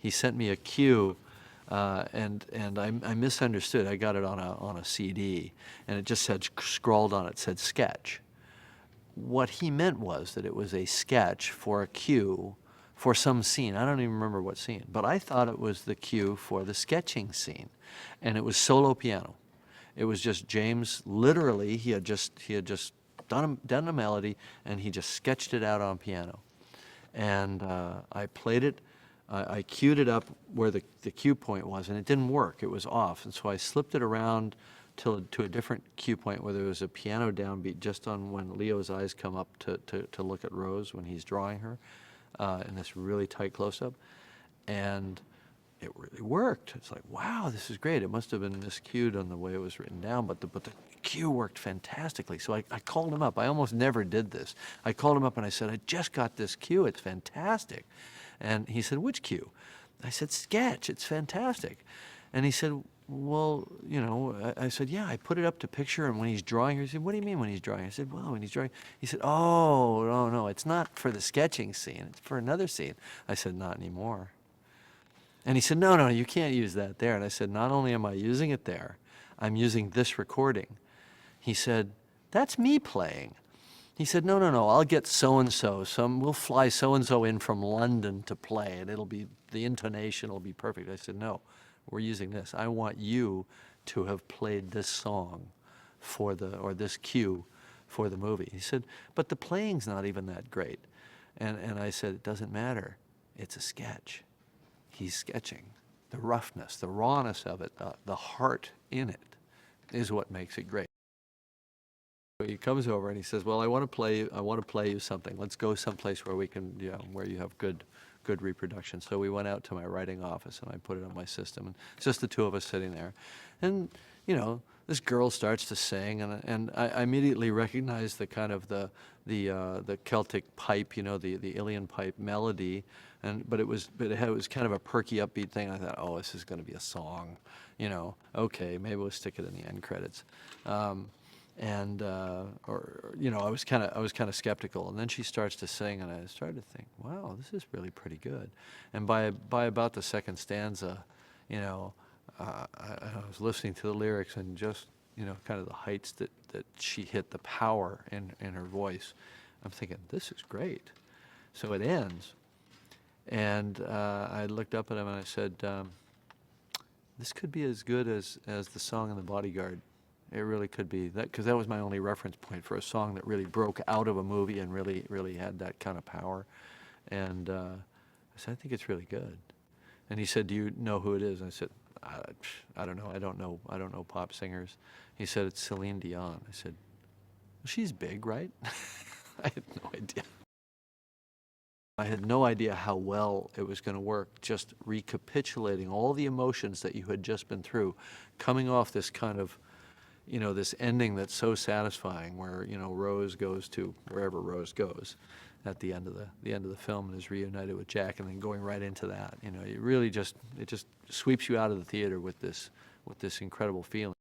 he sent me a cue, and I misunderstood. I got it on a CD, and it just said, scrawled on it, said sketch. What he meant was that it was a sketch for a cue for some scene. I don't even remember what scene, but I thought it was the cue for the sketching scene, and it was solo piano. It was just James, literally, he had just done a melody, and he just sketched it out on piano. And I played it, I cued it up where the cue point was, and it didn't work, it was off. And so I slipped it around to a different cue point where there was a piano downbeat just on when Leo's eyes come up to look at Rose when he's drawing her in this really tight close-up. And it really worked. It's like, wow, this is great. It must have been miscued on the way it was written down, but the cue worked fantastically. So I called him up. I almost never did this. I called him up and I said, I just got this cue. It's fantastic. And he said, which cue? I said, sketch. It's fantastic. And he said, well, you know, I said, yeah, I put it up to picture, and when he's drawing her, he said, what do you mean when he's drawing? I said, well, when he's drawing, he said, oh, no, it's not for the sketching scene, it's for another scene. I said, not anymore. And he said, no, you can't use that there. And I said, not only am I using it there, I'm using this recording. He said, that's me playing. He said, no, I'll get so-and-so, we'll fly so-and-so in from London to play, and it'll be, the intonation will be perfect. I said, no, we're using this. I want you to have played this song for or this cue for the movie. He said, but the playing's not even that great. And I said, it doesn't matter. It's a sketch. He's sketching. The roughness, the rawness of it, the heart in it is what makes it great. He comes over and he says, well, I want to play you something. Let's go someplace where we can, you know, where you have good reproduction. So we went out to my writing office and I put it on my system, and it's just the two of us sitting there. And, you know, this girl starts to sing, and I immediately recognized the kind of the Celtic pipe, you know, the Ilian pipe melody, but it was kind of a perky, upbeat thing. I thought, oh, this is going to be a song, you know. Okay, maybe we'll stick it in the end credits. Or you know, I was kind of skeptical, and then she starts to sing, and I started to think, wow, this is really pretty good. And by about the second stanza, you know, I was listening to the lyrics, and just, you know, kind of the heights that she hit, the power in her voice. I'm thinking, this is great. So it ends, and I looked up at him and I said, this could be as good as the song in The Bodyguard. It really could be, because that was my only reference point for a song that really broke out of a movie and really had that kind of power. And I said, I think it's really good. And he said, do you know who it is? And I said, I don't know. I don't know pop singers. He said, it's Celine Dion. I said, well, she's big, right? I had no idea. I had no idea how well it was going to work, just recapitulating all the emotions that you had just been through, coming off this kind of, you know, this ending that's so satisfying, where, you know, Rose goes to wherever Rose goes at the end of the film and is reunited with Jack, and then going right into that, you know, it just sweeps you out of the theater with this incredible feeling.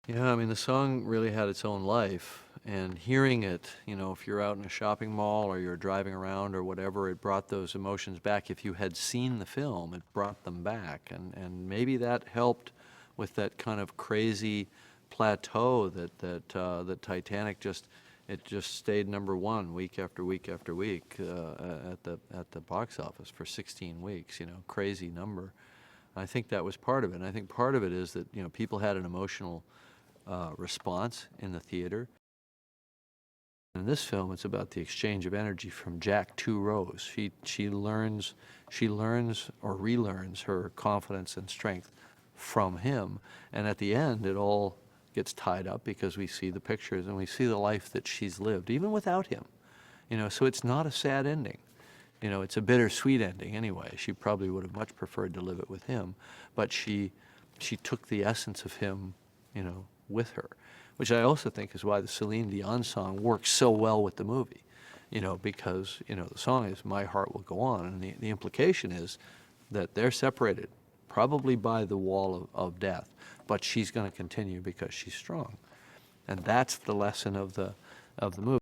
Yeah, I mean, the song really had its own life, and hearing it, you know, if you're out in a shopping mall or you're driving around or whatever, it brought those emotions back. If you had seen the film, it brought them back, and maybe that helped with that kind of crazy plateau that Titanic just stayed #1 week after week after week at the box office for 16 weeks. You know, crazy number. I think that was part of it. And I think part of it is that, you know, people had an emotional response in the theater. In this film, it's about the exchange of energy from Jack to Rose. She learns or relearns her confidence and strength from him, and at the end it all gets tied up because we see the pictures and we see the life that she's lived even without him, you know. So it's not a sad ending, you know, it's a bittersweet ending anyway. She probably would have much preferred to live it with him, but she took the essence of him, you know, with her, which I also think is why the Celine Dion song works so well with the movie, you know, because, you know, the song is My Heart Will Go On, and the implication is that they're separated probably by the wall of death, but she's going to continue because she's strong. And that's the lesson of the movie.